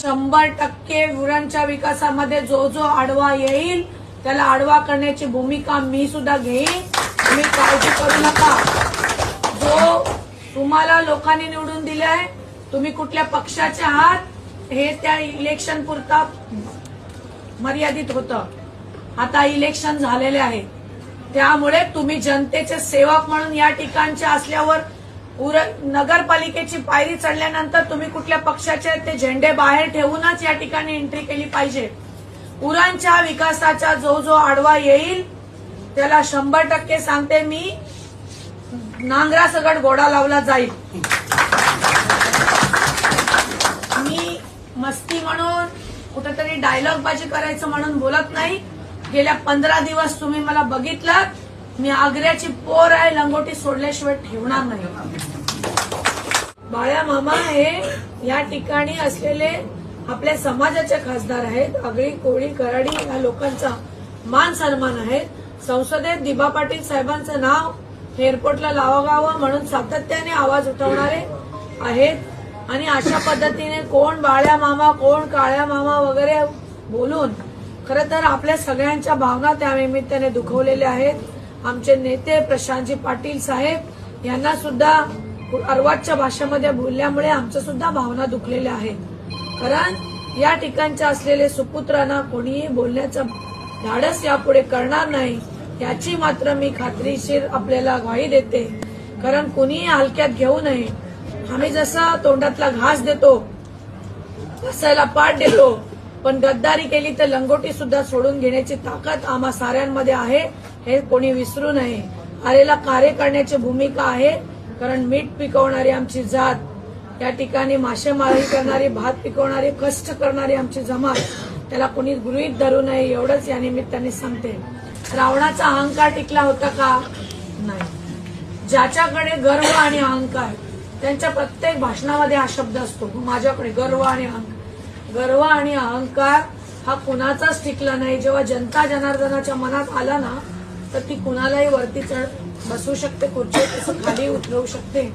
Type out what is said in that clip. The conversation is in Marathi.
100% गुरांच्या विकासामध्ये जो जो आडवा येईल त्याला आडवा करण्याची भूमिका मी सुद्धा घेईन. तुम्ही काळजी करू नका. जो तुम्हाला लोकांनी निवडून दिलाय, तुम्ही कुठल्या पक्षाचे आहात हे त्या इलेक्शन पुरता मर्यादित होतं. आता इलेक्शन झालेले आहे, त्यामुळे तुम्ही जनतेचे सेवक म्हणून या ठिकाणचे असल्यावर नगरपालिकेची पायरी चढल्यानंतर तुम्ही कुठल्या पक्षाचे ते झेंडे बाहेर ठेवूनच या ठिकाणी एंट्री केली पाहिजे. उरणच्या विकासाचा जो जो आडवा येईल त्याला 100% सांगते मी, नांगरासकट घोडा लावला जाईल. मी मस्ती म्हणून कुठेतरी डायलॉग बाजी करायचं म्हणून बोलत नाही. गेल्या 15 दिवस तुम्ही मला बघितलं, मी आग्र्याची पोर आहे, लंगोटी सोडल्याशिवाय ठेवणार नाही. बाळ्या मामा हे या ठिकाणी असलेले आपल्या समाजाचे खासदार आहेत. आगरी, कोळी, कराडी या लोकांचा मान सन्मान आहे. संसदेत दिबा पाटील साहेबांचं नाव एअरपोर्टला लावावं म्हणून सातत्याने आवाज उठवणारे आहेत. आणि अशा पद्धतीने कोण बाळ्या मामा, कोण काळ्या मामा वगैरे बोलून खरं तर आपल्या सगळ्यांच्या भावना त्या निमित्ताने दुखवलेल्या आहेत. आमचे नेते प्रशांतजी पाटील साहेब यांना सुद्धा अर्वाच्य भाषेमध्ये बोलल्यामुळे आमच्या सुद्धा भावना दुखलेल्या आहेत. कारण या ठिकाणच्या असलेले सुपुत्रांना कोणीही बोलण्याचं धाडस यापुढे करणार नाही याची मात्र मी खात्रीशीर आपल्याला ग्वाही देते. कारण कुणीही हलक्यात घेऊ नये. आम्ही जसा तोंडातला घास देतो, हसायला पाठ देतो, पण गद्दारी केली तर लंगोटी सुद्धा सोडून घेण्याची ताकद आम्हा साऱ्यांमध्ये आहे, हे कोणी विसरू नये. आरेला कार्य करण्याची भूमिका आहे. कारण मीठ पिकवणारी आमची जात, या ठिकाणी मासेमारी करणारी, भात पिकवणारी, कष्ट करणारी आमची जमात, त्याला कोणी गृहीत धरू नये एवढंच या निमित्ताने सांगते. रावणाचा अहंकार टिकला होता का? नाही. ज्याच्याकडे गर्व आणि अहंकार, त्यांच्या प्रत्येक भाषणामध्ये हा शब्द असतो, माझ्याकडे गर्व आणि अहंकार. गर्व आणि अहंकार हा कुणाचाच टिकला नाही. जेव्हा जनता जनार्दनाच्या मनात आला ना, तर ती कुणालाही वरती चढ बसवू शकते, खुर्ची खाली उतरवू शकते.